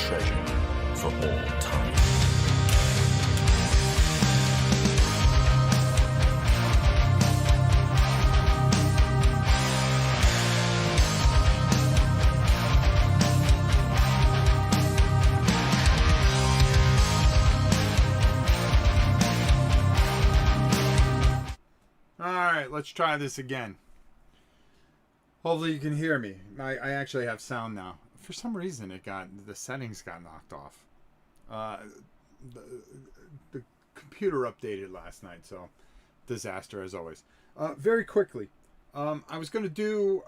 treasure for all time. Alright, let's try this again. Hopefully you can hear me. I actually have sound now. For some reason the settings got knocked off. The computer updated last night, so disaster as always. Very quickly, I was going to do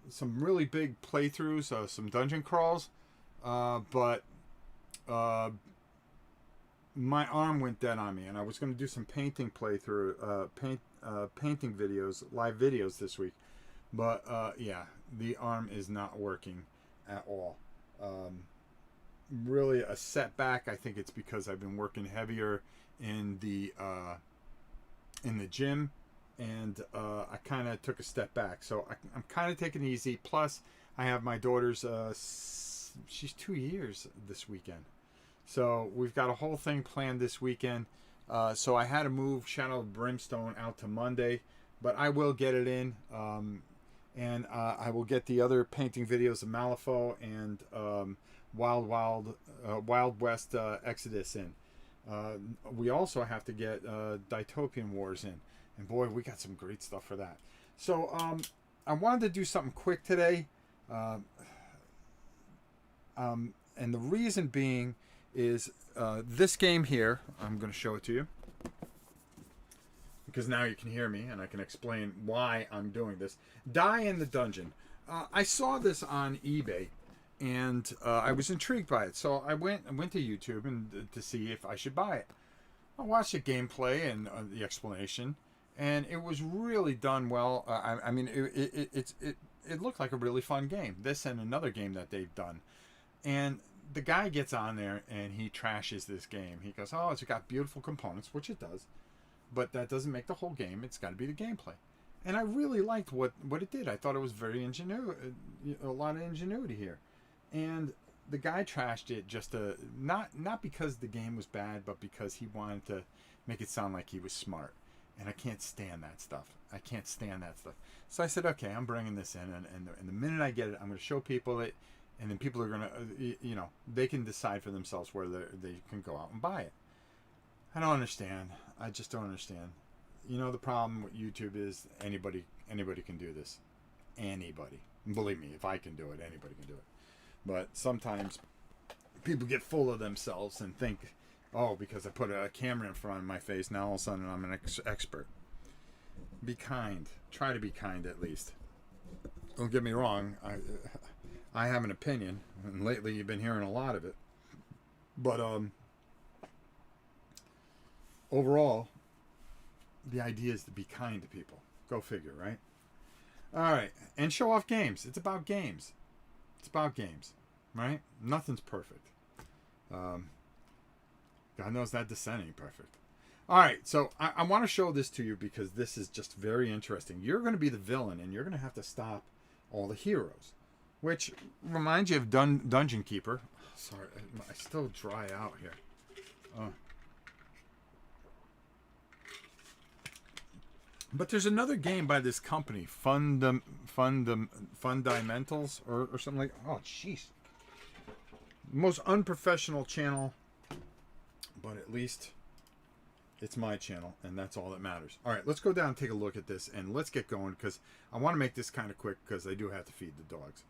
some really big playthroughs, some dungeon crawls, but my arm went dead on me, and I was going to do some painting playthrough, painting videos, live videos this week. But yeah, the arm is not working at all. Really a setback. I think it's because I've been working heavier in the gym, and I kind of took a step back. So I'm kind of taking it easy. Plus, I have my daughter's. She's 2 years this weekend, so we've got a whole thing planned this weekend. So I had to move Shadow of Brimstone out to Monday, but I will get it in. And I will get the other painting videos of Malifaux and Wild West Exodus in. We also have to get Dytopian Wars in. And boy, we got some great stuff for that. So I wanted to do something quick today. And the reason being is this game here. I'm going to show it to you, because now you can hear me and I can explain why I'm doing this. Die in the Dungeon. I saw this on eBay, and I was intrigued by it. So I went to YouTube and to see if I should buy it. I watched the gameplay and the explanation, and it was really done well. I mean, it looked like a really fun game. This and another game that they've done. And the guy gets on there and he trashes this game. He goes, "Oh, it's got beautiful components," which it does. But that doesn't make the whole game. It's got to be the gameplay. And I really liked what it did. I thought it was very a lot of ingenuity here. And the guy trashed it just not because the game was bad, but because he wanted to make it sound like he was smart. And I can't stand that stuff. So I said, okay, I'm bringing this in. And the minute I get it, I'm going to show people it. And then people are going to, they can decide for themselves whether they can go out and buy it. I don't understand. I just don't understand. The problem with YouTube is anybody can do this. Anybody. Believe me, if I can do it, anybody can do it. But sometimes people get full of themselves and think, oh, because I put a camera in front of my face, now all of a sudden I'm an expert. Be kind. Try to be kind at least. Don't get me wrong. I have an opinion, and lately you've been hearing a lot of it. But overall, the idea is to be kind to people. Go figure, right? All right, and show off games. It's about games. Right? Nothing's perfect. God knows that Descent ain't perfect. All right, so I want to show this to you because this is just very interesting. You're going to be the villain, and you're going to have to stop all the heroes. Which reminds you of Dungeon Keeper. Sorry, I still dry out here. But there's another game by this company, Fundamentals or something like. Oh, jeez. Most unprofessional channel, but at least it's my channel, and that's all that matters. All right, let's go down and take a look at this, and let's get going because I want to make this kind of quick because I do have to feed the dogs.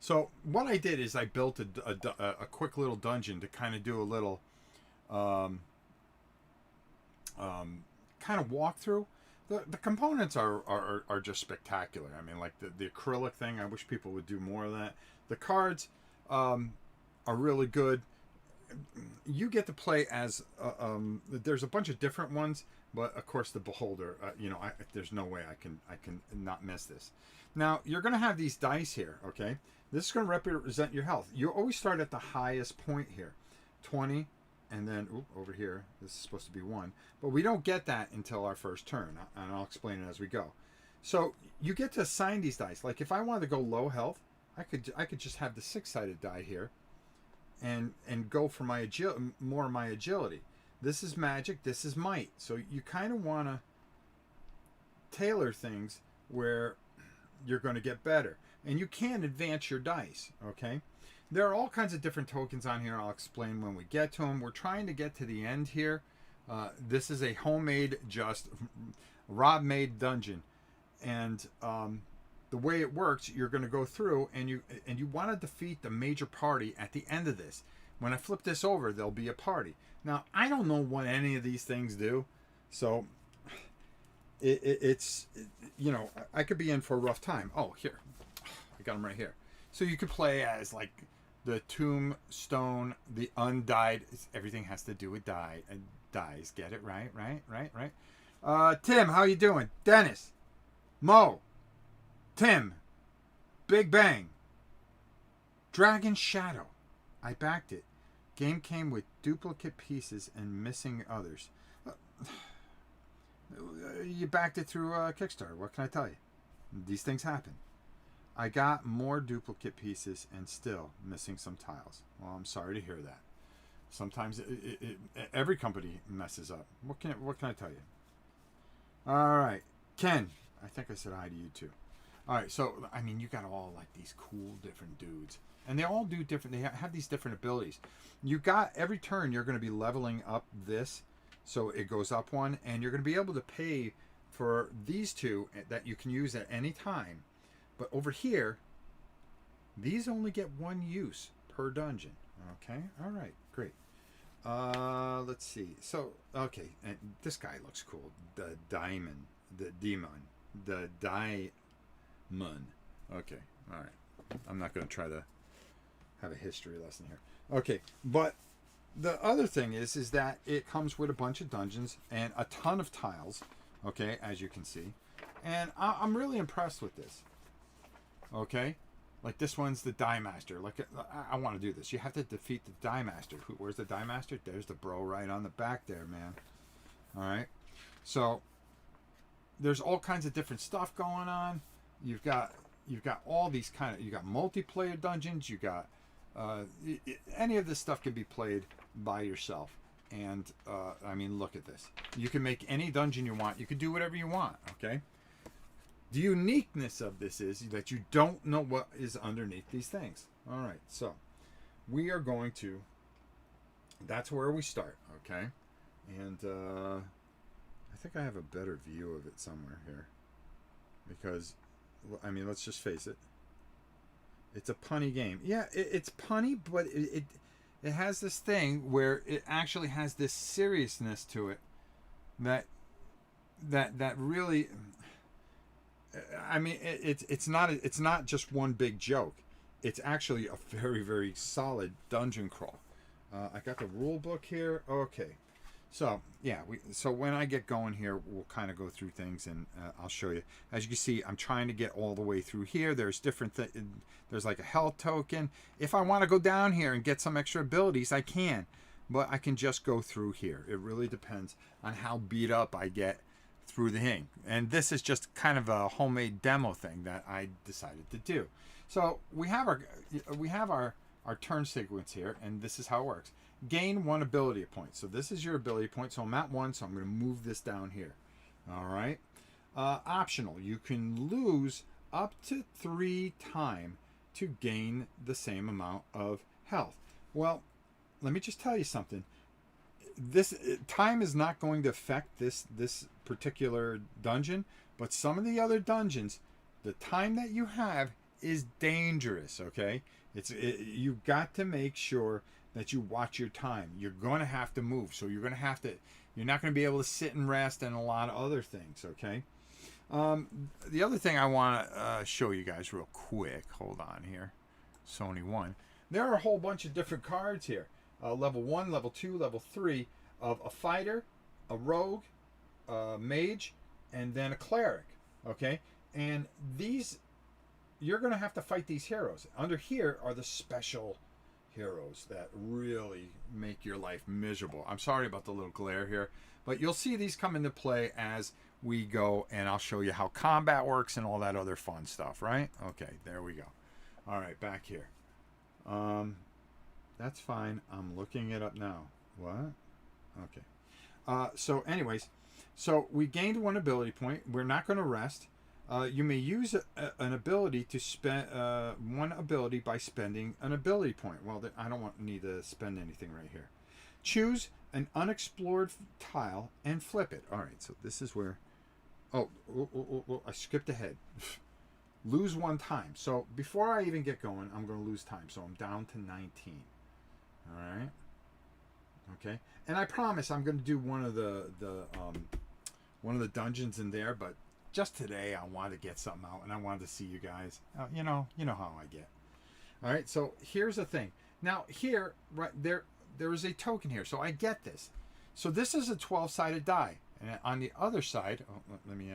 So what I did is I built a quick little dungeon to kind of do a little kind of walkthrough. The components are just spectacular. I mean, like the acrylic thing, I wish people would do more of that. The cards are really good. You get to play as there's a bunch of different ones, but of course the Beholder. There's no way I can not miss this. Now you're going to have these dice here. Okay, this is going to represent your health. You always start at the highest point here, 20, and then over here this is supposed to be 1, but we don't get that until our first turn, and I'll explain it as we go. So you get to assign these dice. Like if I wanted to go low health, I could just have the 6-sided die here. and go for my more of my agility. This is magic, this is might. So you kind of want to tailor things where you're going to get better. And you can advance your dice, okay? There are all kinds of different tokens on here. I'll explain when we get to them. We're trying to get to the end here. This is a homemade, just Rob-made dungeon. And the way it works, you're going to go through and you want to defeat the major party at the end of this. When I flip this over, there'll be a party. Now, I don't know what any of these things do. So it's you know, I could be in for a rough time. Oh, here. I got them right here. So you could play as like the tombstone, the undied. Everything has to do with dies. Get it right? Tim, how you doing? Dennis, Mo, Tim, Big Bang, Dragon Shadow. I backed it. Game came with duplicate pieces and missing others. You backed it through Kickstarter. What can I tell you? These things happen. I got more duplicate pieces and still missing some tiles. Well, I'm sorry to hear that. Sometimes every company messes up. What can I tell you? All right, Ken. I think I said hi to you too. All right, so I mean, you got all like these cool different dudes, and they all do different. They have these different abilities. You got every turn you're going to be leveling up this, so it goes up one, and you're going to be able to pay for these two that you can use at any time. But over here, these only get one use per dungeon. Okay, all right, great. Let's see. So, okay, and this guy looks cool. The diamond, the demon, the diamond. Okay, all right. I'm not going to try to have a history lesson here. Okay, but the other thing is that it comes with a bunch of dungeons and a ton of tiles. Okay, as you can see, and I'm really impressed with this. Okay, like this one's the Die Master. Like I want to do this. You have to defeat the Die Master. Where's the Die Master? There's the bro right on the back there, man. All right, so there's all kinds of different stuff going on. You've got all these you got multiplayer dungeons. You got any of this stuff can be played by yourself. And I mean, look at this. You can make any dungeon you want. You can do whatever you want. Okay. The uniqueness of this is that you don't know what is underneath these things. All right, so we are going to. That's where we start. Okay, and I think I have a better view of it somewhere here, because I mean, let's just face it. It's a punny game. Yeah, it's punny, but it has this thing where it actually has this seriousness to it that really. I mean, it's not just one big joke. It's actually a very, very solid dungeon crawl. I got the rule book here. Okay, so yeah, so when I get going here, we'll kind of go through things, and I'll show you. As you can see, I'm trying to get all the way through here. There's different there's like a health token. If I want to go down here and get some extra abilities, I can, but I can just go through here. It really depends on how beat up I get through the thing. And this is just kind of a homemade demo thing that I decided to do. So we have our turn sequence here, and this is how it works. Gain 1 ability point. So this is your ability point. So I'm at 1, so I'm going to move this down here. All right. Optional. You can lose up to 3 times to gain the same amount of health. Well, let me just tell you something. This time is not going to affect this particular dungeon, but some of the other dungeons, the time that you have is dangerous. Okay, you've got to make sure that you watch your time. You're going to have to move, so you're not going to be able to sit and rest and a lot of other things. Okay. The other thing I want to show you guys real quick. Hold on here, Sony 1. There are a whole bunch of different cards here. Level 1, level 2, level 3 of a fighter, a rogue, a mage, and then a cleric. Okay, and these, you're going to have to fight these heroes. Under here are the special heroes that really make your life miserable. I'm sorry about the little glare here, but you'll see these come into play as we go, and I'll show you how combat works and all that other fun stuff, right? Okay, there we go. All right, back here. That's fine. I'm looking it up now. What? Okay. So, anyways, so we gained one ability point. We're not going to rest. You may use an ability to spend one ability by spending an ability point. Well, I don't need to spend anything right here. Choose an unexplored tile and flip it. All right, so this is where. Oh, I skipped ahead. Lose one time. So before I even get going, I'm going to lose time. So I'm down to 19. All right. Okay. And I promise I'm going to do one of the dungeons in there, but just today I wanted to get something out and I wanted to see you guys. You know how I get. All right. So here's the thing. Now here, right there is a token here. So I get this. So this is a 12-sided die, and on the other side, let me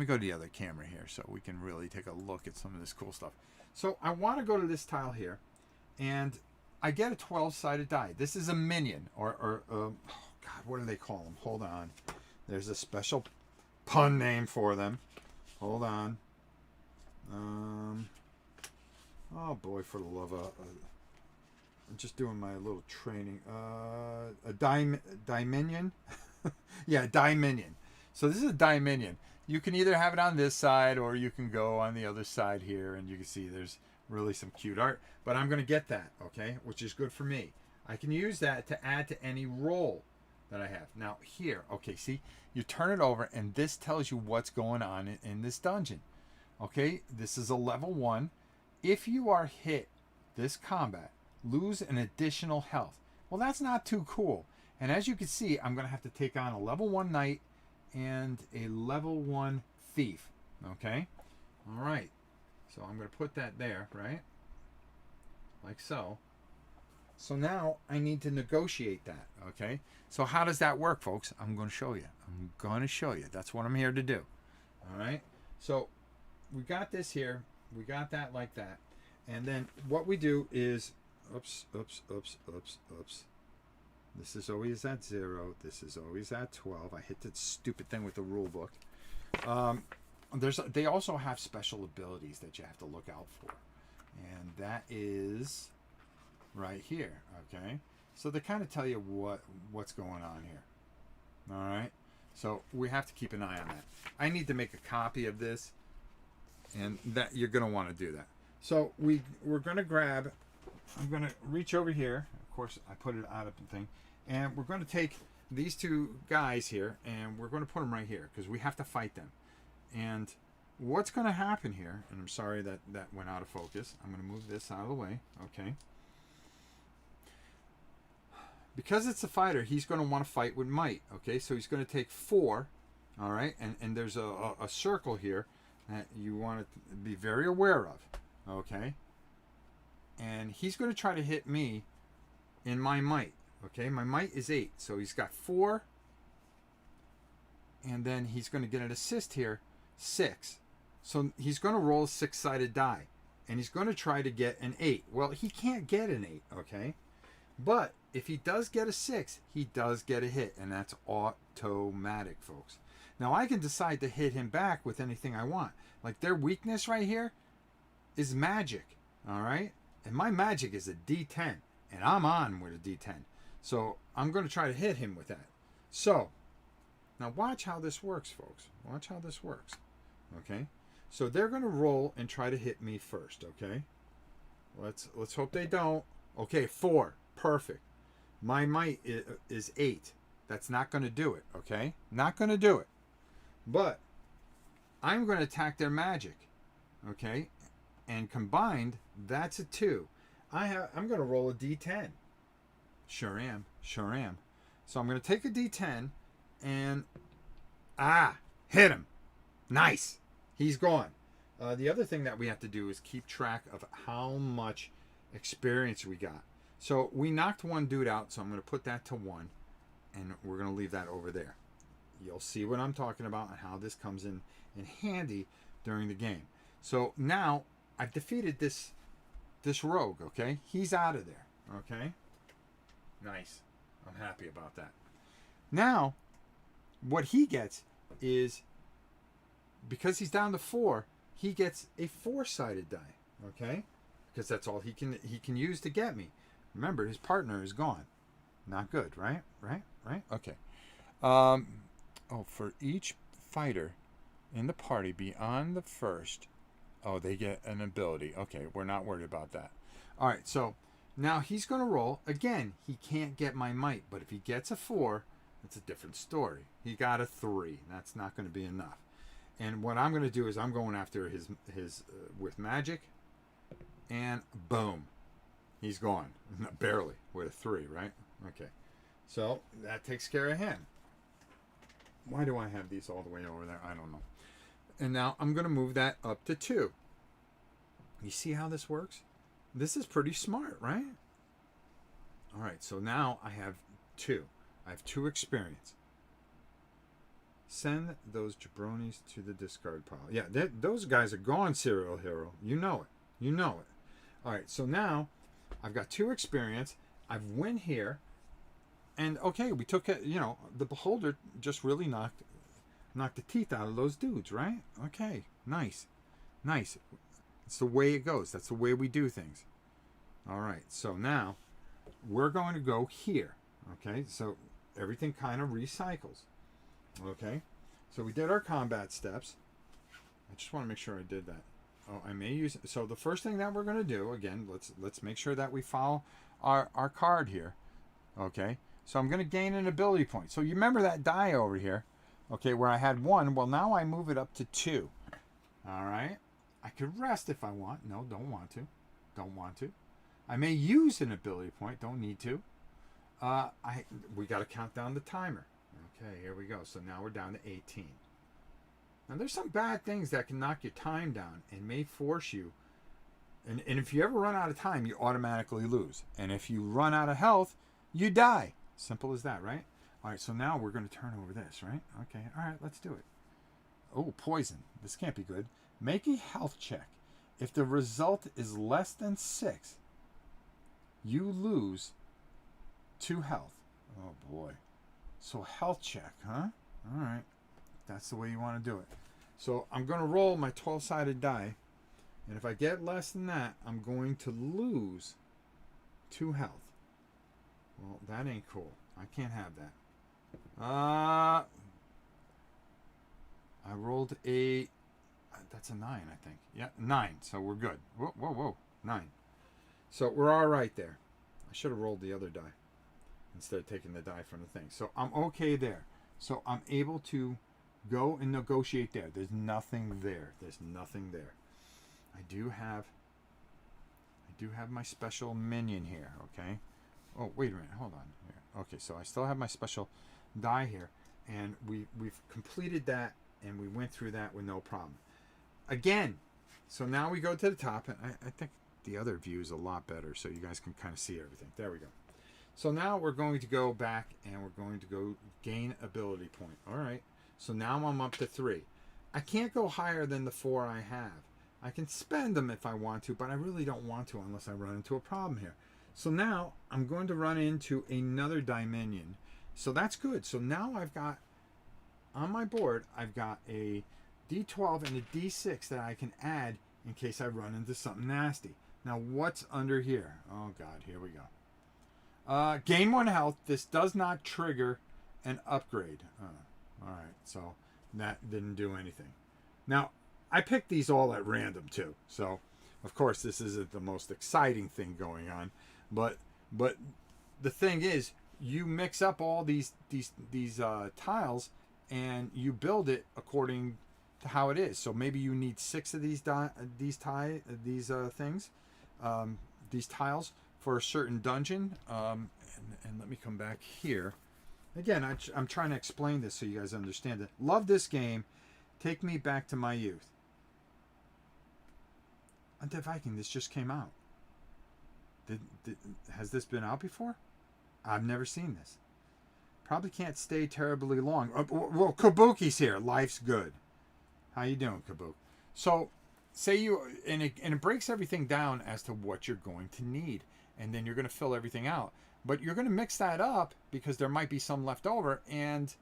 go to the other camera here so we can really take a look at some of this cool stuff. So I want to go to this tile here, and I get a 12-sided die. This is a minion, or oh God, what do they call them? Hold on. There's a special pun name for them. Hold on. Oh boy, for the love of... I'm just doing my little training. A Diminion? Yeah, Diminion. So this is a Diminion. You can either have it on this side or you can go on the other side here, and you can see there's really some cute art. But I'm going to get that, okay, which is good for me. I can use that to add to any roll that I have. Now here, okay, see, you turn it over and this tells you what's going on in this dungeon. Okay, this is a level 1. If you are hit this combat, lose an additional health. Well, that's not too cool. And as you can see, I'm going to have to take on a level 1 knight and a level 1 thief. Okay? All right. So I'm going to put that there, right? Like so. So now I need to negotiate that, okay? So how does that work, folks? I'm going to show you. I'm going to show you. That's what I'm here to do. All right? So we got this here. We got that like that. And then what we do is, oops. This is always at 0. This is always at 12. I hit that stupid thing with the rule book. They also have special abilities that you have to look out for. And that is right here, okay? So they kind of tell you what's going on here. All right? So we have to keep an eye on that. I need to make a copy of this, and that you're going to want to do that. So we're going to grab, I'm going to reach over here. Of course, I put it out of the thing. And we're going to take these two guys here, and we're going to put them right here because we have to fight them. And what's going to happen here, and I'm sorry that went out of focus. I'm going to move this out of the way, okay? Because it's a fighter, he's going to want to fight with might, okay? So he's going to take 4, all right? And there's a circle here that you want to be very aware of, okay? And he's going to try to hit me in my might, okay? My might is 8, so he's got 4, and then he's going to get an assist here, 6. So he's going to roll a 6-sided die, and he's going to try to get an 8. Well, he can't get an 8, okay? But if he does get a 6, he does get a hit, and that's automatic, folks. Now, I can decide to hit him back with anything I want. Like, their weakness right here is magic, all right? And my magic is a D10, and I'm on with a D10. So I'm going to try to hit him with that. So, now watch how this works, folks. Watch how this works, okay? So they're going to roll and try to hit me first, okay? Let's hope they don't. Okay, 4. Perfect. My might is 8. That's not going to do it, okay? Not going to do it. But I'm going to attack their magic, okay? And combined, that's a 2. I'm going to roll a D10. Sure am. Sure am. So I'm going to take a D10 and hit him. Nice. He's gone. The other thing that we have to do is keep track of how much experience we got. So we knocked one dude out, so I'm going to put that to 1, and we're going to leave that over there. You'll see what I'm talking about and how this comes in handy during the game. So now I've defeated this rogue, okay? He's out of there, okay? Nice. I'm happy about that. Now, what he gets is, because he's down to 4, he gets a 4-sided die, okay? Because that's all he can use to get me. Remember, his partner is gone. Not good, right? Right? Okay. Oh, for each fighter in the party beyond the first, oh, they get an ability. Okay, we're not worried about that. All right, so now he's going to roll. Again, he can't get my might, but if he gets a 4, it's a different story. He got a 3. That's not going to be enough. And what I'm going to do is I'm going after his with magic, and boom, he's gone. Barely with a 3, right? Okay, so that takes care of him. Why do I have these all the way over there? I don't know. And now I'm going to move that up to 2. You see how this works? This is pretty smart, right? All right, so now I have 2. I have 2 experience. Send those jabronis to the discard pile. Yeah, those guys are gone, Serial Hero. You know it. You know it. All right, so now I've got 2 experience. I've win here. And, okay, we took it, you know, the Beholder just really knocked the teeth out of those dudes, right? Okay, nice. Nice. It's the way it goes. That's the way we do things. All right, so now we're going to go here. Okay, so everything kind of recycles. Okay, so we did our combat steps. I just want to make sure I did that. Oh, I may use... So the first thing that we're going to do, again, let's make sure that we follow our card here. Okay, so I'm going to gain an ability point. So you remember that die over here, okay, where I had 1. Well, now I move it up to 2. All right, I could rest if I want. No, don't want to. Don't want to. I may use an ability point. Don't need to. We got to count down the timer. Okay, here we go. So now we're down to 18. Now there's some bad things that can knock your time down and may force you. And if you ever run out of time, you automatically lose. And if you run out of health, you die. Simple as that, right? All right, so now we're going to turn over this, right? Okay, all right, let's do it. Oh, poison. This can't be good. Make a health check. If the result is less than 6, you lose 2 health. Oh, boy. So health check, huh? All right. That's the way you want to do it. So I'm going to roll my 12-sided die. And if I get less than that, I'm going to lose 2 health. Well, that ain't cool. I can't have that. I rolled a... That's a 9, I think. Yeah, 9. So we're good. Whoa, whoa, whoa. 9. So we're all right there. I should have rolled the other die instead of taking the die from the thing. So I'm okay there. So I'm able to go and negotiate there. There's nothing there. There's nothing there. I do have my special minion here, okay? Oh, wait a minute. Hold on here. Okay, so I still have my special die here, and we've completed that, and we went through that with no problem. Again, so now we go to the top, and I think the other view is a lot better, so you guys can kind of see everything. There we go. So now we're going to go back, and we're going to go gain ability point. All right. So now I'm up to 3. I can't go higher than the 4 I have. I can spend them if I want to, but I really don't want to unless I run into a problem here. So now I'm going to run into another Dominion. So that's good. So now I've got, on my board, I've got a D12 and a D6 that I can add in case I run into something nasty. Now what's under here? Oh God, here we go. Gain 1 health. This does not trigger an upgrade. All right, so that didn't do anything. Now, I picked these all at random too. So, of course, this isn't the most exciting thing going on, but the thing is, you mix up all these tiles and you build it according to how it is. So maybe you need 6 of these tiles for a certain dungeon. And let me come back here. Again, I'm trying to explain this so you guys understand it. Love this game. Take me back to my youth. Undead Viking, this just came out. Has this been out before? I've never seen this. Probably can't stay terribly long. Well, Kabuki's here. Life's good. How you doing, Kabuki? So, say you... And it breaks everything down as to what you're going to need. And then you're going to fill everything out. But you're going to mix that up because there might be some left over. And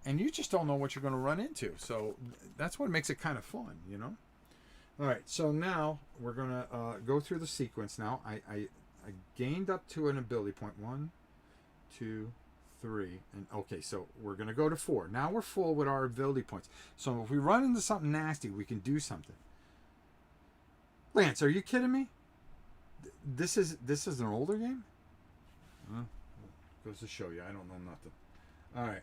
you just don't know what you're going to run into. So, that's what makes it kind of fun, you know? All right, so now we're going to go through the sequence now. I I gained up to an ability point. 1, 2, 3, and okay, so we're gonna go to 4. Now we're full with our ability points. So if we run into something nasty, we can do something. Lance, are you kidding me? This is an older game? Goes to show you, I don't know nothing. All right.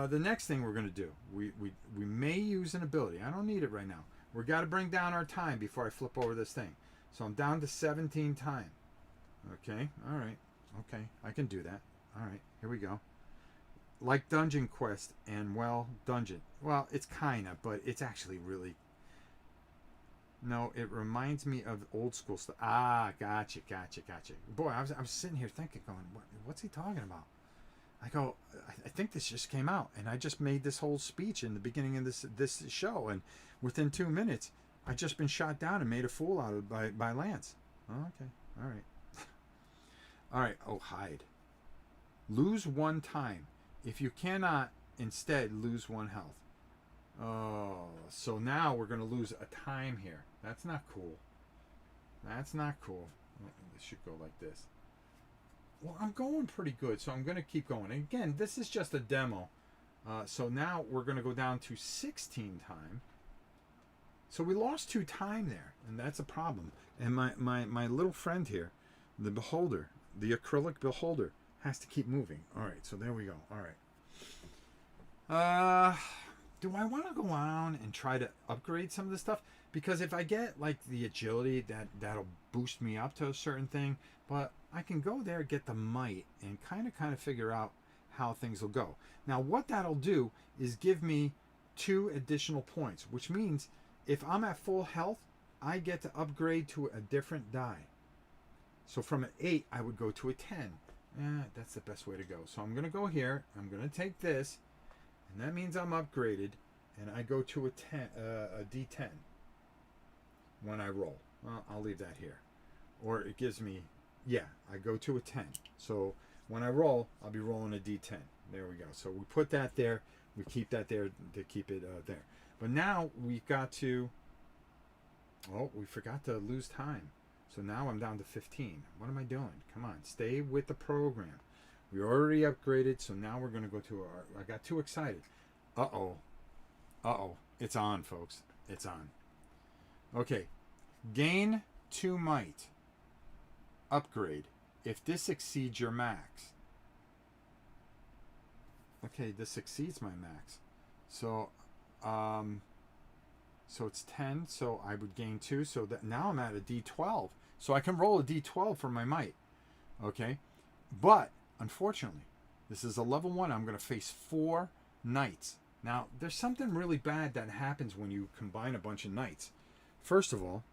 The next thing we're gonna do, we may use an ability. I don't need it right now. We got to bring down our time before I flip over this thing. So I'm down to 17 time. Okay. All right. Okay. I can do that. All right. Here we go. Like Dungeon Quest and, well, Dungeon. Well, it's kind of, but it's actually really... No, it reminds me of old school stuff. Ah, gotcha. Boy, I was sitting here thinking, going, what's he talking about? I go, I think this just came out, and I just made this whole speech in the beginning of this show, and within 2 minutes, I just been shot down and made a fool out of by Lance. Oh, okay, all right, all right. Oh, hide. Lose 1 time. If you cannot, instead lose 1 health. Oh, so now we're gonna lose a time here. That's not cool. That's not cool. This should go like this. Well, I'm going pretty good, so I'm going to keep going. And again, this is just a demo. So now we're going to go down to 16 time. So we lost 2 time there, and that's a problem. And my little friend here, the beholder, the acrylic beholder, has to keep moving. All right, so there we go. All right. Do I want to go on and try to upgrade some of this stuff? Because if I get like the agility, that'll boost me up to a certain thing. But I can go there, get the might, and kind of figure out how things will go. Now, what that'll do is give me 2 additional points, which means if I'm at full health, I get to upgrade to a different die. So from an 8, I would go to a 10. That's the best way to go. So I'm going to go here. I'm going to take this, and that means I'm upgraded, and I go to a D10 when I roll. Well, I'll leave that here. Or it gives me... Yeah, I go to a 10. So when I roll, I'll be rolling a D10. There we go. So we put that there. We keep that there to keep it there. But now we've got to... Oh, we forgot to lose time. So now I'm down to 15. What am I doing? Come on, stay with the program. We already upgraded, so now we're going to go to our... I got too excited. Uh-oh. Uh-oh. It's on, folks. It's on. Okay. Gain 2 might. Upgrade if this exceeds your max. Okay, this exceeds my max. So so it's 10, so I would gain 2, so that now I'm at a D12. So I can roll a D12 for my might. Okay? But unfortunately, this is a level 1. I'm going to face 4 knights. Now, there's something really bad that happens when you combine a bunch of knights. First of all,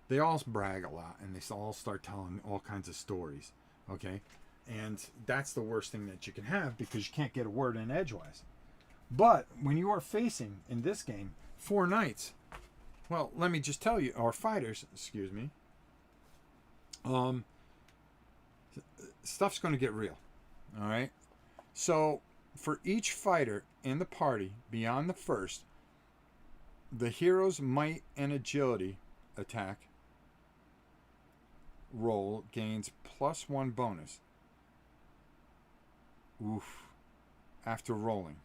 they all brag a lot, and they all start telling all kinds of stories, okay? And that's the worst thing that you can have, because you can't get a word in edgewise. But when you are facing, in this game, 4 knights, well, let me just tell you, or fighters, excuse me, stuff's going to get real, all right? So for each fighter in the party, beyond the first, the hero's might and agility attack roll gains +1 bonus. Oof. After rolling.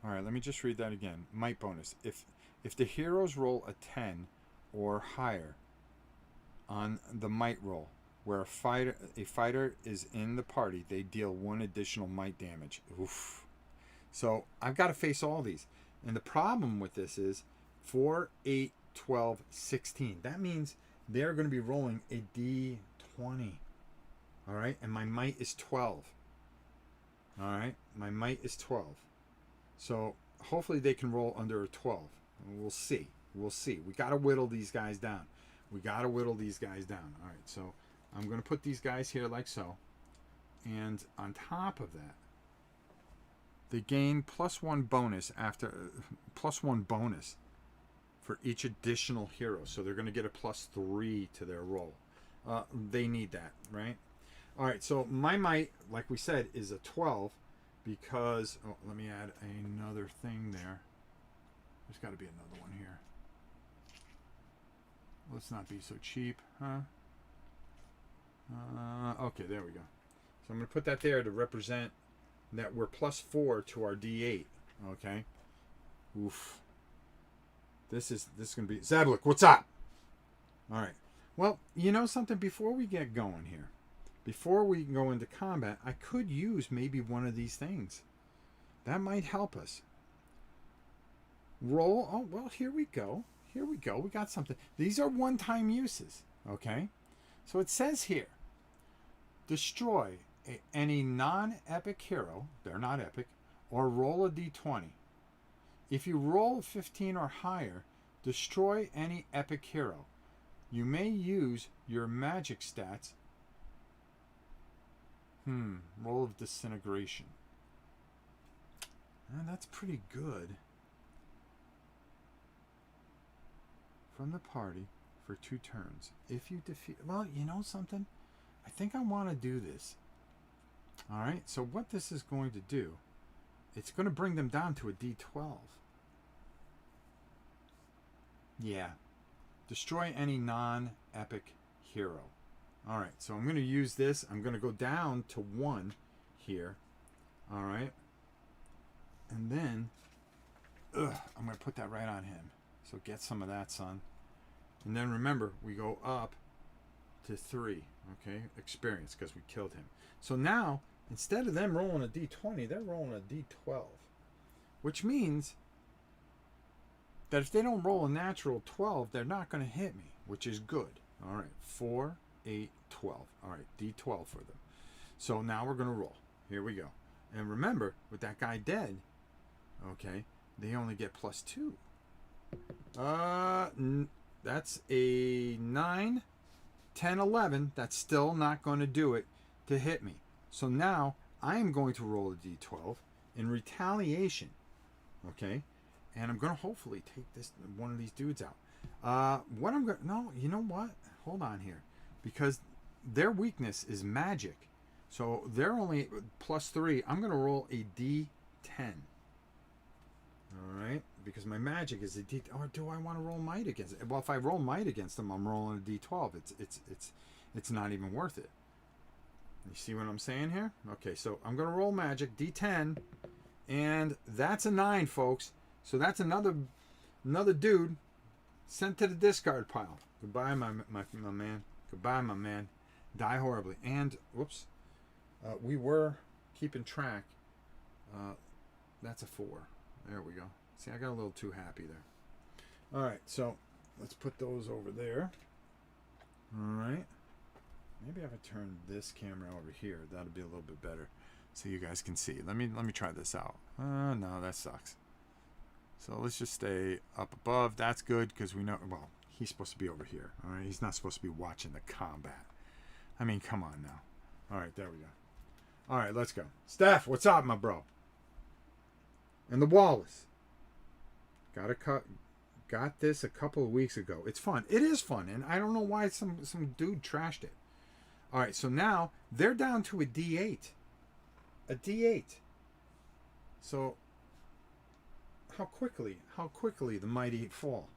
Alright, let me just read that again. Might bonus. If the heroes roll a 10 or higher on the might roll, where a fighter is in the party, they deal 1 additional might damage. Oof. So I've got to face all these. And the problem with this is 4, 8, 12, 16. That means they're going to be rolling a D20. All right? And my might is 12. All right? My might is 12. So hopefully they can roll under a 12. We'll see. We'll see. We got to whittle these guys down. We got to whittle these guys down. All right. So I'm going to put these guys here like so. And on top of that, they gain +1 bonus after +1 bonus for each additional hero. So they're going to get a +3 to their roll. They need that, right? All right, so my might, like we said, is a 12 because... Oh, let me add another thing there. There's got to be another one here. Let's not be so cheap, huh? Okay, there we go. So I'm going to put that there to represent that we're +4 to our D8. Okay. Oof. This is going to be Zablik. What's up? All right. Well, you know something. Before we get going here, before we go into combat, I could use maybe one of these things. That might help us. Roll. Oh well, here we go. Here we go. We got something. These are one-time uses. Okay. So it says here, destroy any non-epic hero, they're not epic, or roll a d20. If you roll 15 or higher, destroy any epic hero. You may use your magic stats. Roll of disintegration. That's pretty good. From the party for 2 turns. If you defeat... Well, you know something? I think I want to do this. Alright, so what this is going to do, it's going to bring them down to a D12. Yeah. Destroy any non-epic hero. Alright, so I'm going to use this. I'm going to go down to 1 here. Alright. And then, I'm going to put that right on him. So get some of that, son. And then remember, we go up to 3. Okay, experience, because we killed him. So now, instead of them rolling a d20, they're rolling a d12. Which means that if they don't roll a natural 12, they're not going to hit me, which is good. All right, 4, 8, 12. All right, d12 for them. So now we're going to roll. Here we go. And remember, with that guy dead, okay, they only get +2. That's a 9, 10, 11. That's still not going to do it to hit me. So now I am going to roll a d12 in retaliation. Okay, and I'm going to hopefully take one of these dudes out. What I'm going to... No, you know what? Hold on here. Because their weakness is magic. So they're only +3. I'm going to roll a d10. All right, because my magic is a D. Or do I want to roll might against it? Well, if I roll might against them, I'm rolling a D12. It's not even worth it. You see what I'm saying here? Okay, so I'm gonna roll magic D10, and that's a 9, folks. So that's another dude sent to the discard pile. Goodbye, my man. Goodbye, my man. Die horribly. And whoops, we were keeping track. That's a 4. There we go. See, I got a little too happy there. All right, so let's put those over there. All right. Maybe if I turn this camera over here, that'll be a little bit better, so you guys can see. Let me try this out. No, that sucks. So let's just stay up above. That's good because we know. Well, he's supposed to be over here. All right, he's not supposed to be watching the combat. I mean, come on now. All right, there we go. All right, let's go. Steph, what's up, my bro? And the Wallace. Got this a couple of weeks ago. It's fun. It is fun, and I don't know why some dude trashed it. All right, so now they're down to a D8. A D8. So how quickly the mighty fall.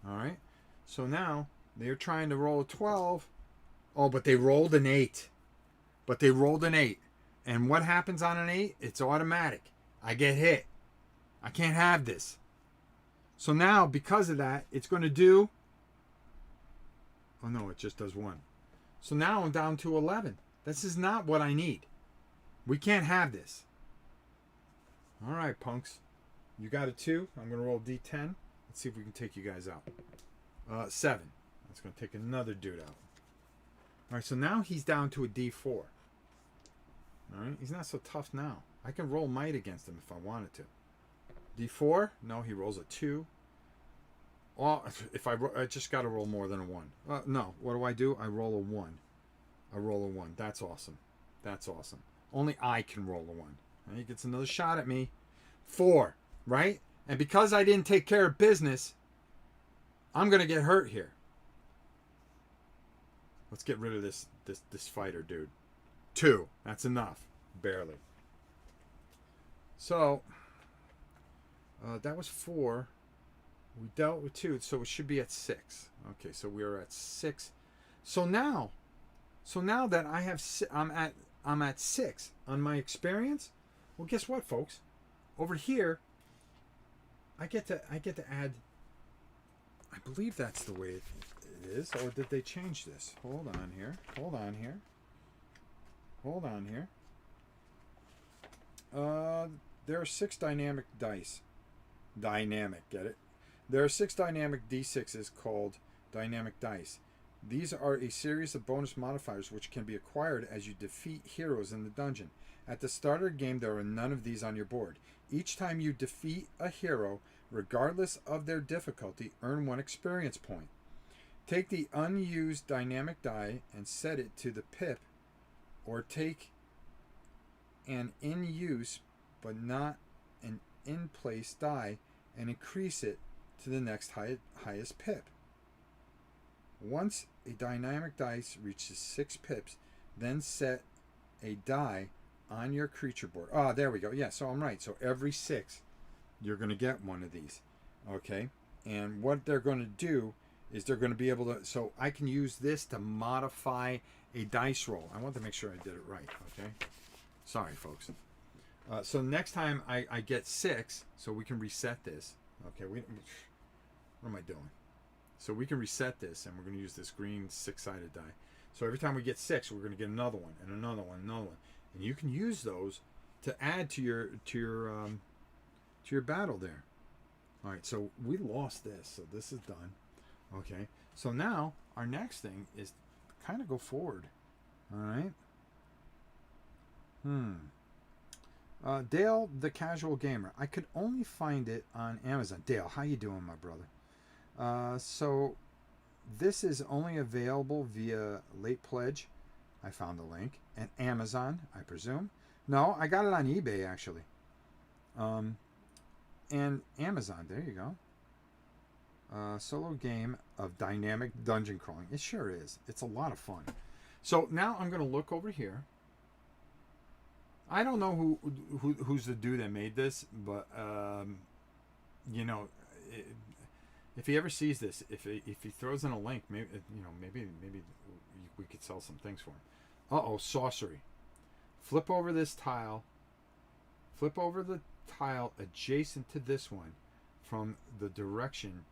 All right. So now they're trying to roll a 12. Oh, but they rolled an 8. And what happens on an 8? It's automatic. I get hit. I can't have this. So now, because of that, it's going to do... Oh, no, it just does 1. So now I'm down to 11. This is not what I need. We can't have this. All right, punks. You got a 2. I'm going to roll D10. Let's see if we can take you guys out. 7. That's going to take another dude out. All right, so now he's down to a D4. All right, he's not so tough now. I can roll might against him if I wanted to. D4? No, he rolls a 2. Well, if I just got to roll more than a 1. No, what do? I roll a 1. I roll a 1. That's awesome. That's awesome. Only I can roll a 1. And he gets another shot at me. 4, right? And because I didn't take care of business, I'm going to get hurt here. Let's get rid of this fighter, dude. 2. That's enough. Barely. So... that was 4. We dealt with 2, so it should be at 6. Okay, so we are at 6. So now that I have, I'm at 6 on my experience. Well, guess what, folks? Over here, I get to add. I believe that's the way it is, or did they change this? Hold on here. Hold on here. Hold on here. There are 6 dynamic dice. Dynamic, get it? There are 6 dynamic D6s called dynamic dice. These are a series of bonus modifiers which can be acquired as you defeat heroes in the dungeon. At the start of the game, there are none of these on your board. Each time you defeat a hero, regardless of their difficulty, earn 1 experience point. Take the unused dynamic die and set it to the pip, or take an in-use but not an in-place die and increase it to the next highest pip. Once a dynamic dice reaches 6 pips, then set a die on your creature board. Ah, there we go. Yeah, so I'm right. So every 6, you're going to get one of these. Okay? And what they're going to do is they're going to be able to... So I can use this to modify a dice roll. I want to make sure I did it right. Okay? Sorry, folks. So next time I get 6, so we can reset this. Okay, what am I doing? So we can reset this, and we're going to use this green 6-sided die. So every time we get 6, we're going to get another one, and another one, another one, and you can use those to add to your battle there. All right, so we lost this, so this is done. Okay, so now our next thing is kind of go forward. All right. Dale, the Casual Gamer. I could only find it on Amazon. Dale, how you doing, my brother? So this is only available via late pledge. I found the link. And Amazon, I presume. No, I got it on eBay, actually. And Amazon, there you go. Solo game of dynamic dungeon crawling. It sure is. It's a lot of fun. So now I'm going to look over here. I don't know who's the dude that made this, but you know, if he ever sees this, if he throws in a link, maybe maybe we could sell some things for him. Sorcery. Flip over this tile. Flip over the tile adjacent to this one from the direction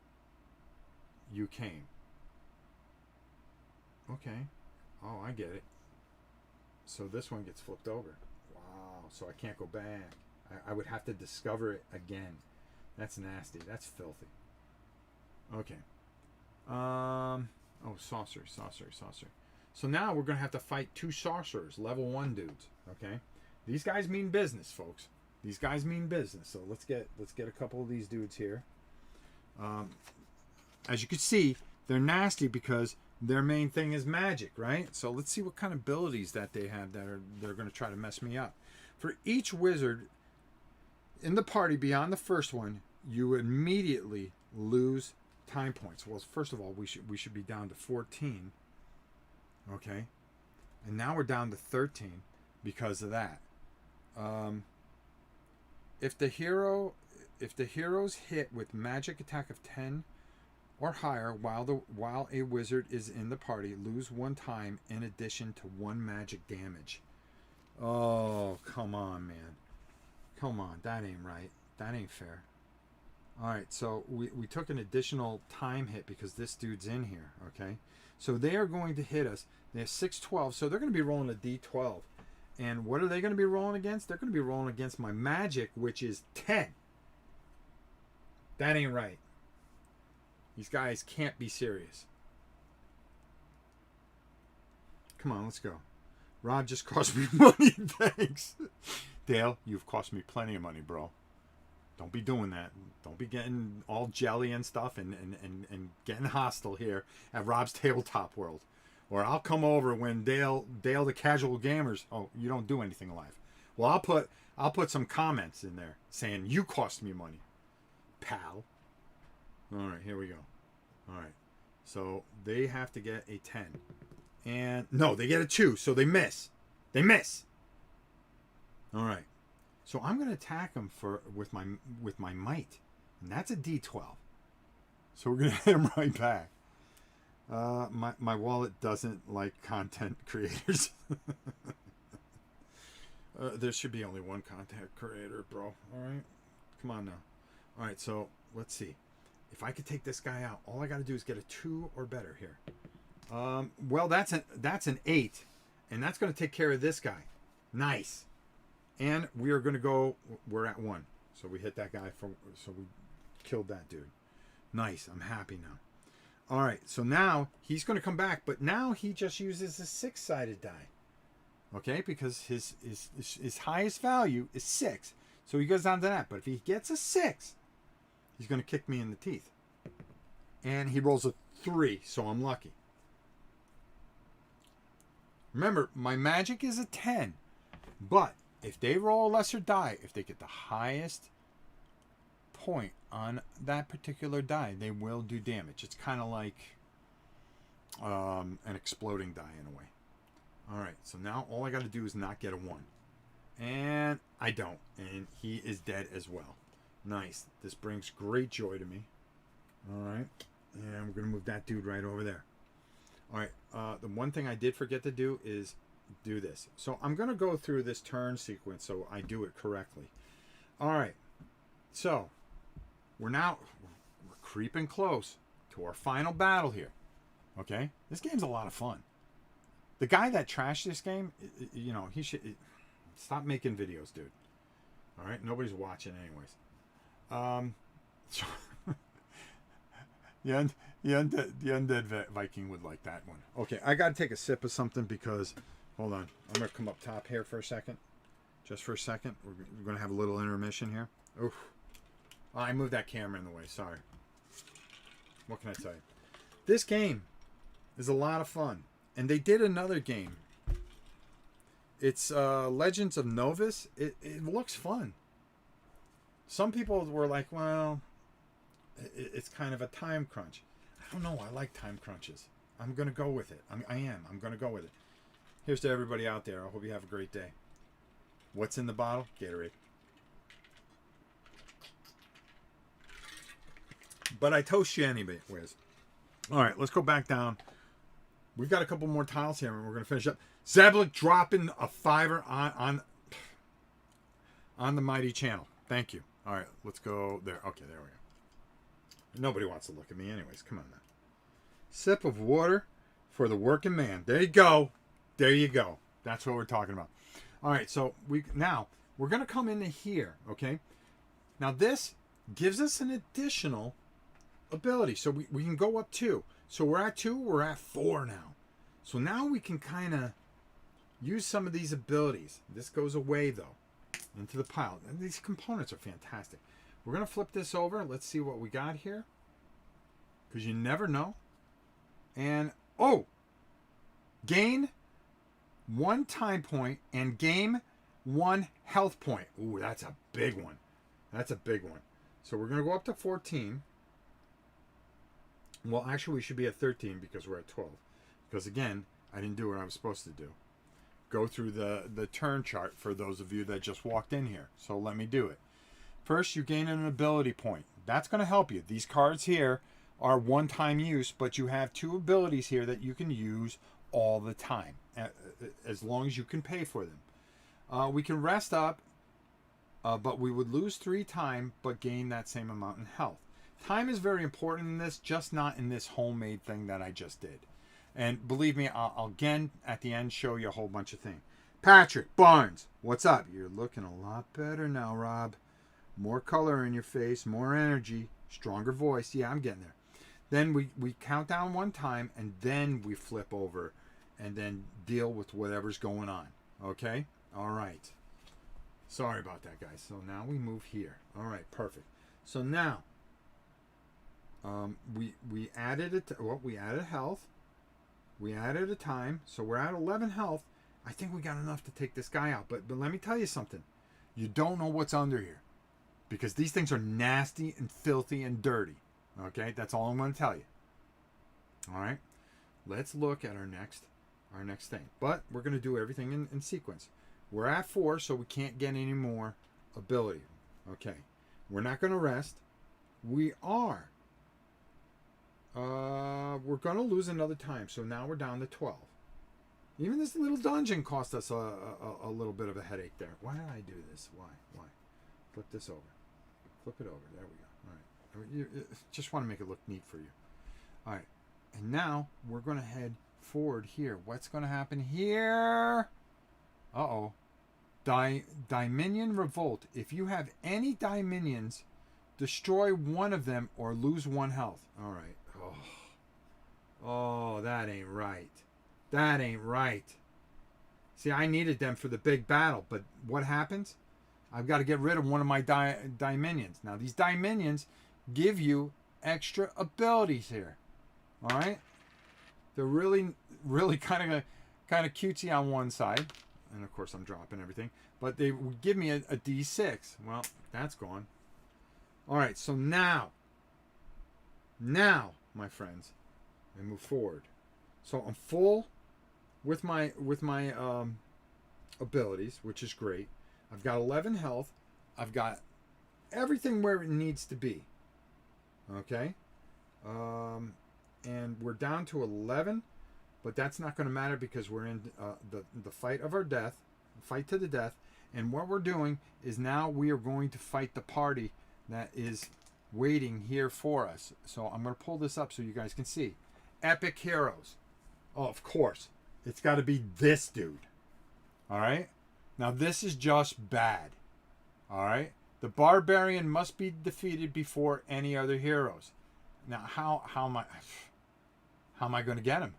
you came. Okay. Oh, I get it. So this one gets flipped over. Wow. So I can't go back. I would have to discover it again. That's nasty. That's filthy. Okay. Sorcery. So now we're going to have to fight 2 sorcerers, level 1 dudes. Okay. These guys mean business, folks. These guys mean business. So let's get a couple of these dudes here. As you can see, they're nasty because their main thing is magic, right? So let's see what kind of abilities that they have they're going to try to mess me up. For each wizard in the party beyond the first one, you immediately lose time points. Well, first of all, we should be down to 14. Okay, and now we're down to 13 because of that. If the heroes hit with magic attack of 10 or higher while a wizard is in the party, lose 1 time in addition to 1 magic damage. Oh, come on, man. Come on, that ain't right. That ain't fair. Alright, so we took an additional time hit because this dude's in here, okay? So they are going to hit us. They have 6-12, so they're going to be rolling a d12. And what are they going to be rolling against? They're going to be rolling against my magic, which is 10. That ain't right. These guys can't be serious. Come on, let's go. Rob just cost me money, thanks. Dale, you've cost me plenty of money, bro. Don't be doing that. Don't be getting all jelly and stuff and getting hostile here at Rob's Tabletop World. Or I'll come over when Dale the Casual Gamers. Oh, you don't do anything live. Well, I'll put some comments in there saying you cost me money, pal. All right, here we go. All right, so they have to get a 10, and no, they get a 2, so they miss. They miss. All right, so I'm gonna attack them with my might, and that's a D12. So we're going to hit him right back. My wallet doesn't like content creators. There should be only one content creator, bro. All right? Come on now. All right, so let's see. If I could take this guy out, all I got to do is get a 2 or better here. Well, that's an 8, and that's going to take care of this guy. Nice. And we are going to go, we're at 1. So we hit that guy, so we killed that dude. Nice. I'm happy now. All right, so now he's going to come back, but now he just uses a 6-sided die. Okay, because his highest value is 6. So he goes down to that. But if he gets a 6, he's going to kick me in the teeth. And he rolls a 3, so I'm lucky. Remember, my magic is a 10. But if they roll a lesser die, if they get the highest point on that particular die, they will do damage. It's kind of like an exploding die in a way. All right, so now all I got to do is not get a 1. And I don't. And he is dead as well. Nice. This brings great joy to me. All right. And we're going to move that dude right over there. All right. The one thing I did forget to do is do this. So I'm going to go through this turn sequence so I do it correctly. All right. So we're creeping close to our final battle here. Okay? This game's a lot of fun. The guy that trashed this game, you know, he should stop making videos, dude. All right? Nobody's watching anyways. So the undead Viking would like that one. Okay, I got to take a sip of something because, hold on. I'm going to come up top here for a second. Just for a second. We're going to have a little intermission here. Oof. Oh, I moved that camera in the way. Sorry. What can I tell you? This game is a lot of fun. And they did another game. It's Legends of Novus. It looks fun. Some people were like, well, it's kind of a time crunch. I don't know. I like time crunches. I'm going to go with it. I am. I'm going to go with it. Here's to everybody out there. I hope you have a great day. What's in the bottle? Gatorade. But I toast you anyways. All right, let's go back down. We've got a couple more tiles here, and we're going to finish up. Zablik dropping a 5er on the mighty channel. Thank you. All right, let's go there. Okay, there we go. Nobody wants to look at me anyways. Come on now. Sip of water for the working man. There you go. There you go. That's what we're talking about. All right, so we're going to come into here, okay? Now this gives us an additional ability. So we can go up 2. So we're at 2, we're at 4 now. So now we can kind of use some of these abilities. This goes away, though, into the pile. And these components are fantastic. We're going to flip this over. Let's see what we got here. Because you never know. And, gain 1 time point and gain 1 health point. Ooh, that's a big one. That's a big one. So we're going to go up to 14. Well, actually, we should be at 13 because we're at 12. Because, again, I didn't do what I was supposed to do. Go through the turn chart for those of you that just walked in here. So let me do it. First, you gain an ability point. That's going to help you. These cards here are one-time use, but you have 2 abilities here that you can use all the time, as long as you can pay for them. We can rest up, but we would lose 3 time, but gain that same amount in health. Time is very important in this, just not in this homemade thing that I just did. And believe me, I'll again, at the end, show you a whole bunch of things. Patrick Barnes, what's up? You're looking a lot better now, Rob. More color in your face, more energy, stronger voice. Yeah, I'm getting there. Then we count down 1 time, and then we flip over and then deal with whatever's going on. Okay? All right. Sorry about that, guys. So now we move here. All right, perfect. So now, we added it. We added health. We added a time. So we're at 11 health. I think we got enough to take this guy out. But let me tell you something. You don't know what's under here, because these things are nasty and filthy and dirty. Okay, that's all I'm going to tell you. All right, let's look at our next thing. But we're going to do everything in sequence. We're at 4, so we can't get any more ability. Okay, we're not going to rest. We are We're going to lose another time. So now we're down to 12. Even this little dungeon cost us a little bit of a headache there. Why did I do this? Why? Flip this over. Flip it over. There we go. All right. You just want to make it look neat for you. All right. And now we're going to head forward here. What's going to happen here? Uh-oh. Dominion Revolt. If you have any Dominions, destroy one of them or lose 1 health. All right. Oh, that ain't right. That ain't right. See, I needed them for the big battle, but what happens? I've got to get rid of one of my Dominions. Now, these Dominions give you extra abilities here. All right? They're really kind of cutesy on one side. And, of course, I'm dropping everything. But they would give me a D6. Well, that's gone. All right, so now, my friends, I move forward. So I'm full with my abilities, which is great. I've got 11 health. I've got everything where it needs to be. Okay? And we're down to 11, but that's not going to matter because we're in the fight of our death, fight to the death. And what we're doing is now we are going to fight the party that is waiting here for us. So I'm going to pull this up so you guys can see. Epic Heroes. Oh, of course. It's got to be this dude. All right? Now, this is just bad. All right? The Barbarian must be defeated before any other heroes. Now, how am I going to get him?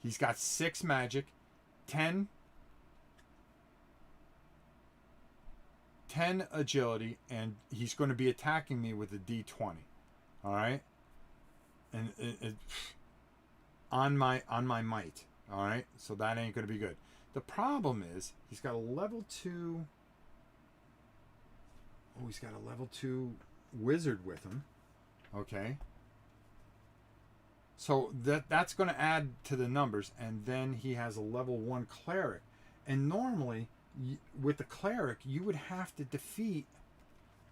He's got 6 magic, 10 agility, and he's going to be attacking me with a D20. All right? And on my might. All right? So that ain't going to be good. The problem is he's got a level 2. Oh, he's got a level 2 wizard with him. Okay. So that's going to add to the numbers, and then he has a level 1 cleric. And normally, with the cleric, you would have to defeat...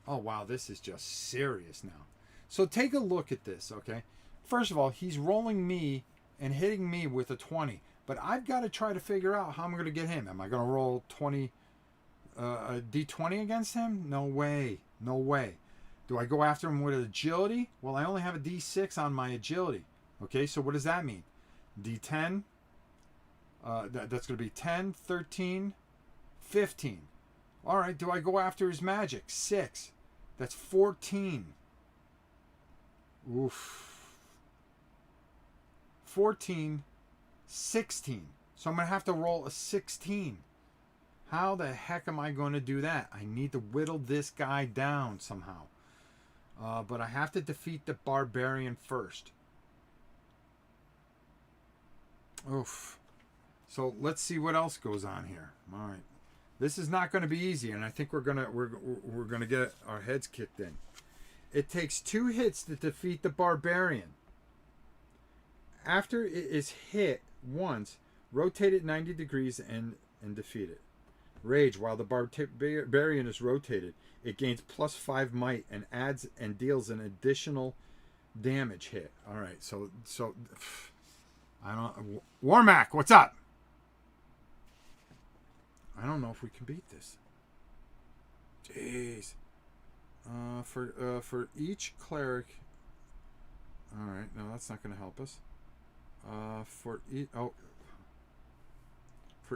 Oh, wow, this is just serious now. So take a look at this, okay? First of all, he's rolling me and hitting me with a 20. But I've got to try to figure out how I'm going to get him. Am I going to roll a D20 against him? No way. No way. Do I go after him with agility? Well, I only have a D6 on my agility. Okay, so what does that mean? D10. That's going to be 10, 13, 15. All right, do I go after his magic? 6. That's 14. Oof. 14, 16. So I'm going to have to roll a 16. How the heck am I going to do that? I need to whittle this guy down somehow. But I have to defeat the Barbarian first. Oof. So let's see what else goes on here. All right. This is not going to be easy, and I think we're gonna get our heads kicked in. It takes 2 hits to defeat the Barbarian. After it is hit once, rotate it 90 degrees and defeat it. Rage. While the Barbarian is rotated, it gains +5 might and adds and deals an additional damage hit. All right. So I don't. Warmack, what's up? I don't know if we can beat this. Jeez. For each cleric. All right. No, that's not going to help us. For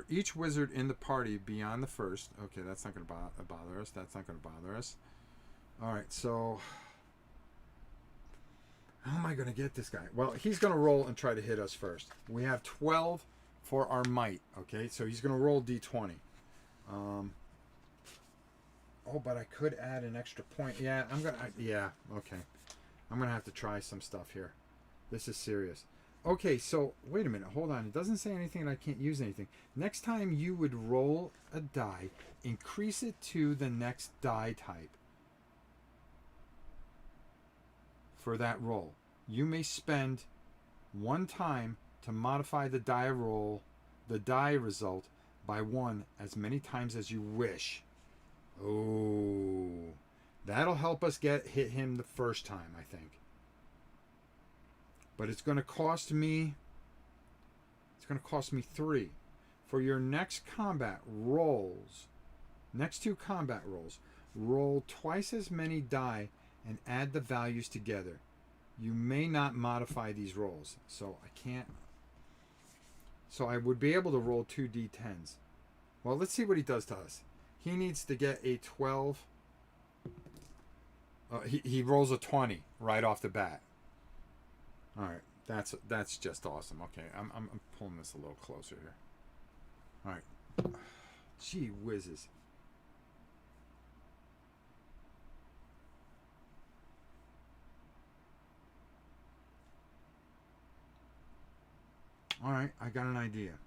each wizard in the party beyond the first. Okay, that's not going to bother us. That's not going to bother us. All right. So how am I going to get this guy? Well, he's going to roll and try to hit us first. We have 12 for our might. Okay, so he's going to roll D20. Oh, but I could add an extra point. Yeah, okay. I'm going to have to try some stuff here. This is serious. Okay, so wait a minute. Hold on. It doesn't say anything and I can't use anything. Next time you would roll a die, increase it to the next die type. For that roll, you may spend 1 time to modify the die result by 1 as many times as you wish. Oh, that'll help us hit him the first time, I think. But it's going to cost me... It's going to cost me 3. For your next combat rolls... Next 2 combat rolls, roll twice as many die and add the values together. You may not modify these rolls. So I can't... So I would be able to roll 2 d10s. Well, let's see what he does to us. He needs to get a 12. He rolls a 20 right off the bat. All right, that's just awesome. Okay, I'm pulling this a little closer here. All right, gee whizzes. All right, I got an idea.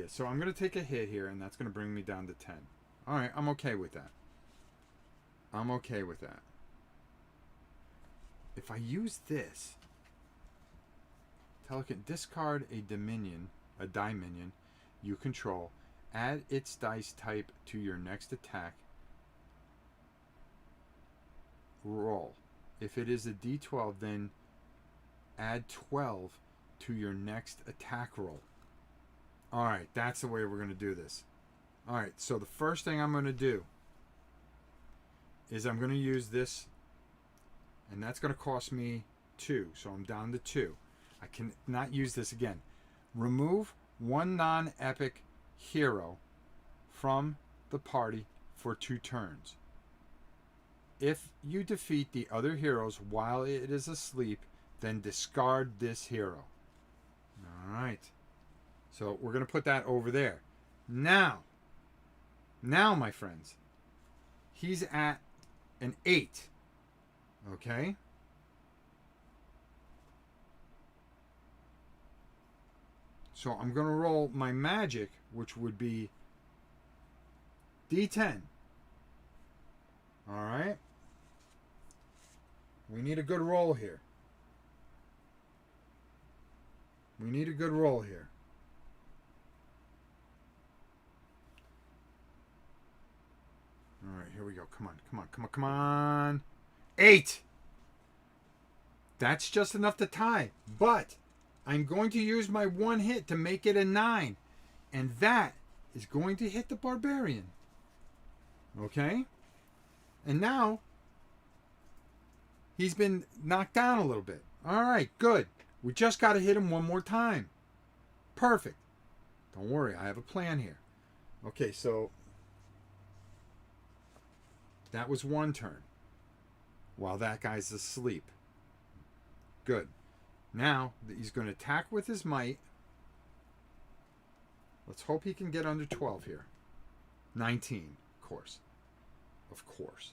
So I'm going to take a hit here, and that's going to bring me down to 10. All right, I'm okay with that. If I use this, discard a die minion you control, add its dice type to your next attack roll. If it is a d12, then add 12 to your next attack roll. Alright, that's the way we're going to do this. Alright, so the first thing I'm going to do is I'm going to use this, and that's going to cost me 2, so I'm down to 2. I can not use this again. Remove 1 non-epic hero from the party for 2 turns. If you defeat the other heroes while it is asleep, then discard this hero. Alright. So we're going to put that over there. Now, my friends, he's at an 8. Okay? So I'm going to roll my magic, which would be D10. Alright? We need a good roll here. Alright, here we go. Come on. 8! That's just enough to tie. But I'm going to use my 1 hit to make it a 9. And that is going to hit the barbarian. Okay? And now, he's been knocked down a little bit. Alright, good. We just got to hit him one more time. Perfect. Don't worry, I have a plan here. Okay, so that was 1 turn while that guy's asleep. Good. Now, he's going to attack with his might. Let's hope he can get under 12 here. 19, of course. Of course.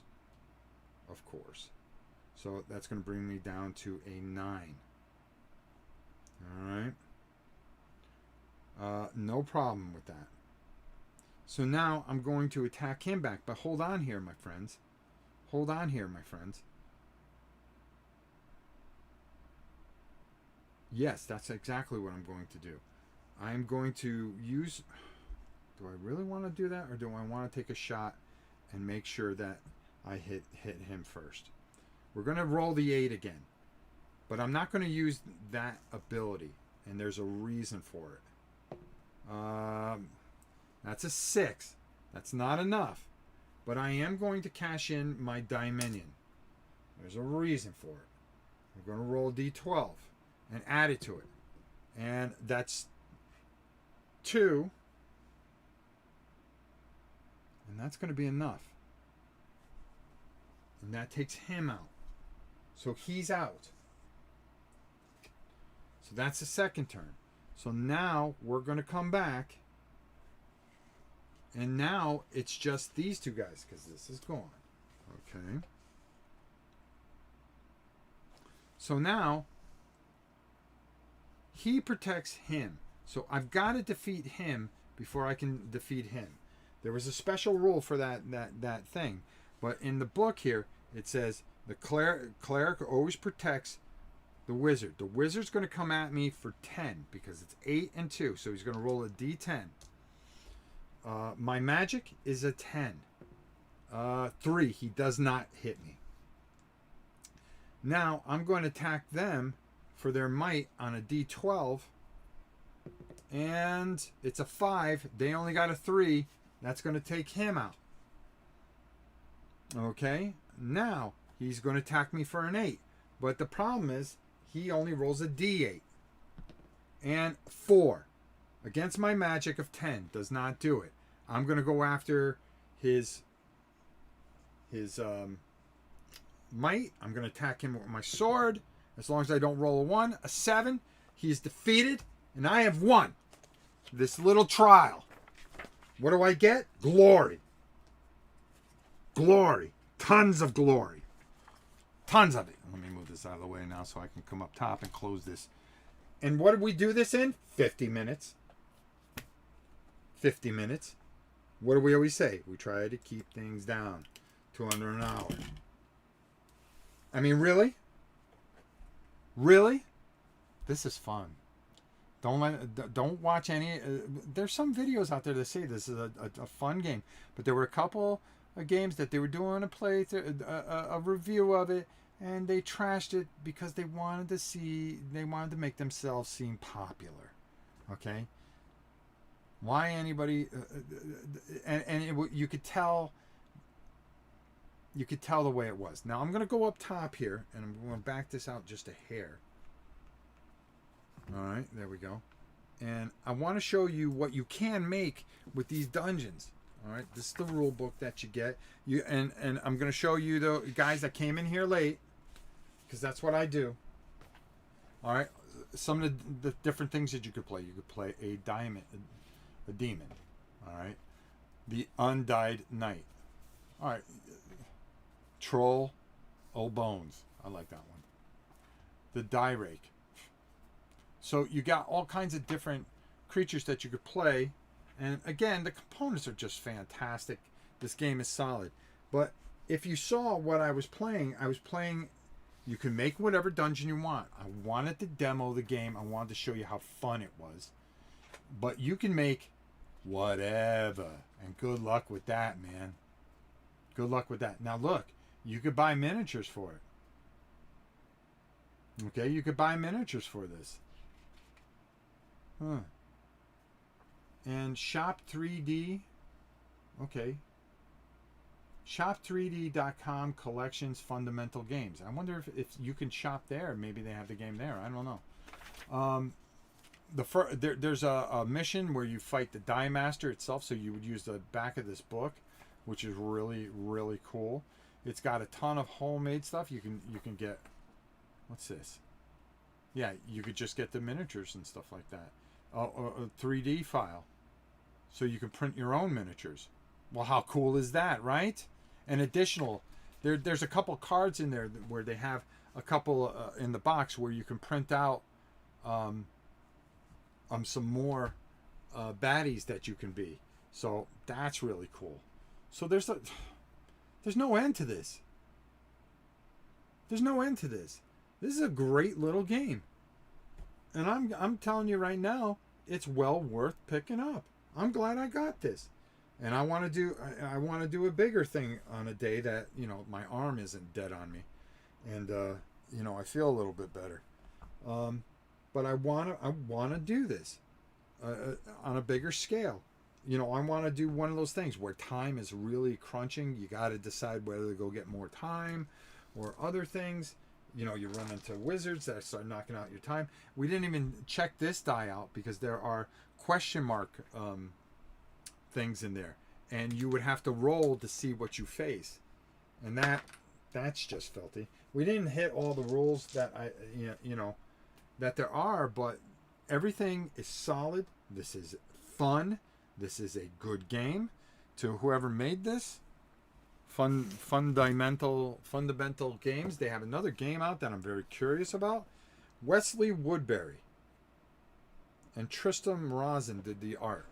So that's going to bring me down to a 9. Alright. No problem with that. So now I'm going to attack him back. But hold on here, my friends. Yes, that's exactly what I'm going to do. I'm going to use... Do I really want to do that? Or do I want to take a shot and make sure that I hit him first? We're going to roll the 8 again. But I'm not going to use that ability. And there's a reason for it. That's a 6. That's not enough. But I am going to cash in my die minion. There's a reason for it. We're going to roll d12 and add it to it. And that's 2. And that's going to be enough. And that takes him out. So he's out. So that's the second turn. So now we're going to come back. And now it's just these 2 guys because this is gone. Okay. So now he protects him. So I've got to defeat him before I can defeat him. There was a special rule for that thing. But in the book here, it says the cleric always protects the wizard. The wizard's going to come at me for 10 because it's 8 and 2. So he's going to roll a d10. My magic is a 10. 3. He does not hit me. Now I'm going to attack them for their might on a D12. And it's a 5. They only got a 3. That's going to take him out. Okay. Now he's going to attack me for an 8. But the problem is he only rolls a D8. And 4. Against my magic of 10. Does not do it. I'm going to go after his might. I'm going to attack him with my sword. As long as I don't roll a 1. A 7. He is defeated. And I have won this little trial. What do I get? Glory. Glory. Tons of glory. Tons of it. Let me move this out of the way now so I can come up top and close this. And what did we do this in? 50 minutes. 50 minutes. What do we always say? We try to keep things down to under an hour. I mean, really? Really? This is fun. Don't watch any. There's some videos out there that say this is a fun game, but there were a couple of games that they were doing a review of it, and they trashed it because they wanted to make themselves seem popular. Okay. Why anybody? You could tell. You could tell the way it was. Now I'm going to go up top here, and I'm going to back this out just a hair. All right, there we go. And I want to show you what you can make with these dungeons. All right, this is the rule book that you get. And I'm going to show you the guys that came in here late, because that's what I do. All right, some of the different things that you could play. You could play a demon. All right, the undyed knight. All right, troll, old bones. I like that one. The die rake. So you got all kinds of different creatures that you could play. And again, the components are just fantastic. This game is solid. But if you saw what I was playing, you can make whatever dungeon you want. I wanted to demo the game. I wanted to show you how fun it was. But you can make whatever. And good luck with that, man. Good luck with that. Now look, you could buy miniatures for it. Okay, you could buy miniatures for this. Huh. And Shop 3D. Okay. Shop3D.com collections fundamental games. I wonder if you can shop there. Maybe they have the game there. I don't know. There's a mission where you fight the Die Master itself. So you would use the back of this book, which is really, really cool. It's got a ton of homemade stuff. You can get. What's this? Yeah, you could just get the miniatures and stuff like that. A 3D file. So you can print your own miniatures. Well, how cool is that, right? And additional, there's a couple cards in there where they have a couple in the box where you can print out some more baddies that you can be. So that's really cool. So there's no end to this. There's no end to this. This is a great little game. And I'm telling you right now, it's well worth picking up. I'm glad I got this. And I want to do a bigger thing on a day that, my arm isn't dead on me. And I feel a little bit better. But I want to do this on a bigger scale. I want to do one of those things where time is really crunching. You got to decide whether to go get more time or other things. You run into wizards that start knocking out your time. We didn't even check this die out because there are question mark things in there. And you would have to roll to see what you face. And that's just filthy. We didn't hit all the rules that that there are, but everything is solid. This is fun. This is a good game. To whoever made this, fundamental games. They have another game out that I'm very curious about. Wesley Woodbury and Tristram Rosin did the art.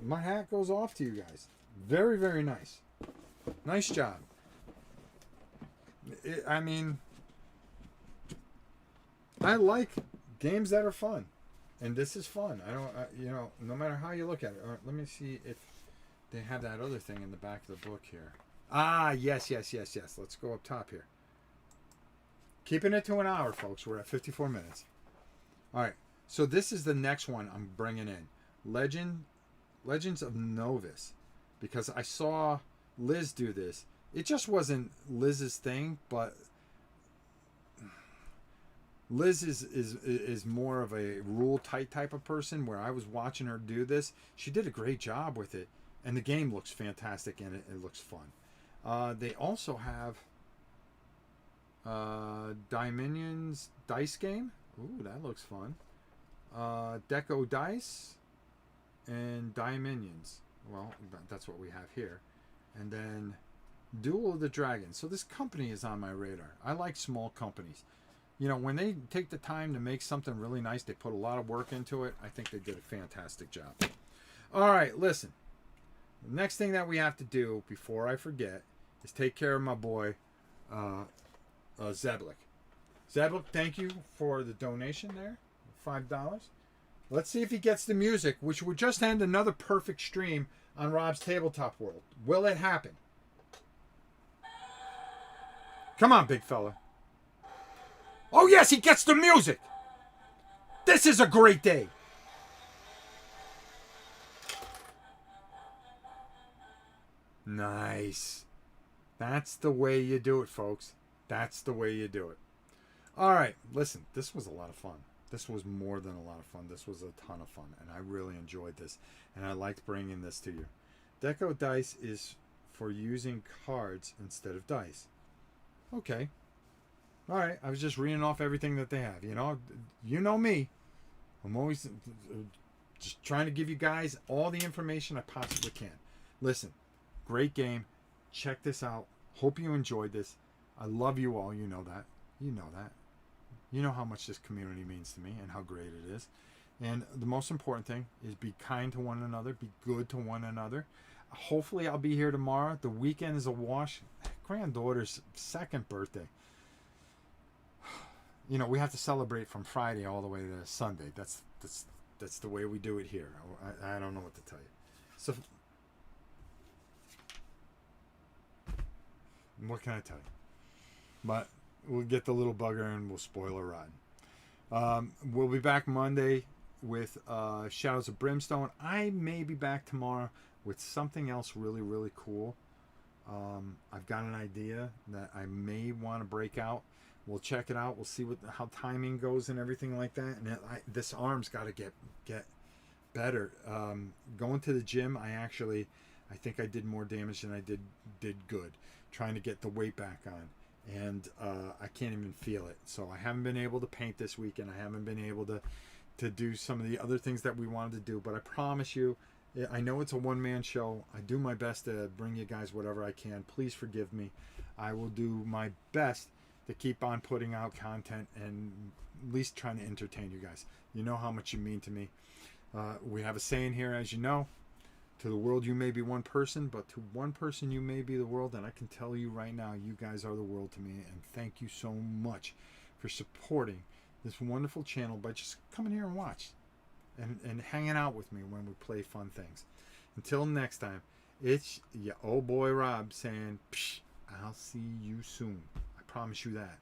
My hat goes off to you guys. Very, very nice. Nice job. I like games that are fun, and this is fun. No matter how you look at it. All right, let me see if they have that other thing in the back of the book here. Ah, yes. Let's go up top here. Keeping it to an hour, folks. We're at 54 minutes. All right. So this is the next one I'm bringing in. Legends of Novice. Because I saw Liz do this. It just wasn't Liz's thing, but Liz is more of a rule tight type of person, where I was watching her do this. She did a great job with it, and the game looks fantastic, and it looks fun. They also have Dominions dice game. Ooh, that looks fun. Deco dice and Dominions. Well, that's what we have here. And then Duel of the Dragons. So this company is on my radar. I like small companies. You know, when they take the time to make something really nice, they put a lot of work into it. I think they did a fantastic job. All right, listen. The next thing that we have to do before I forget is take care of my boy, Zeblik. Zeblik, thank you for the donation there, $5. Let's see if he gets the music, which would just end another perfect stream on Rob's Tabletop World. Will it happen? Come on, big fella. Oh, yes, he gets the music. This is a great day. Nice. That's the way you do it, folks. That's the way you do it. All right, listen, this was a lot of fun. This was more than a lot of fun. This was a ton of fun, and I really enjoyed this, and I liked bringing this to you. Deco dice is for using cards instead of dice. Okay. All right, I was just reading off everything that they have. You know me. I'm always just trying to give you guys all the information I possibly can. Listen, great game. Check this out. Hope you enjoyed this. I love you all. You know that. You know that. You know how much this community means to me and how great it is. And the most important thing is be kind to one another. Be good to one another. Hopefully I'll be here tomorrow. The weekend is a wash. Granddaughter's second birthday. We have to celebrate from Friday all the way to Sunday. That's the way we do it here. I don't know what to tell you. So what can I tell you? But we'll get the little bugger and we'll spoil a ride. We'll be back Monday with Shadows of Brimstone. I may be back tomorrow with something else really, really cool. I've got an idea that I may want to break out. We'll check it out. We'll see how timing goes and everything like that. And this arm's got to get better. Going to the gym, I think I did more damage than I did good. Trying to get the weight back on. And I can't even feel it. So I haven't been able to paint this weekend. I haven't been able to do some of the other things that we wanted to do. But I promise you, I know it's a one-man show. I do my best to bring you guys whatever I can. Please forgive me. I will do my best to keep on putting out content and at least trying to entertain you guys. You know how much you mean to me. We have a saying here, as you know, to the world you may be one person, but to one person you may be the world. And I can tell you right now, you guys are the world to me. And thank you so much for supporting this wonderful channel by just coming here and watch and hanging out with me when we play fun things. Until next time, it's your old boy Rob saying, Psh, I'll see you soon. I promise you that.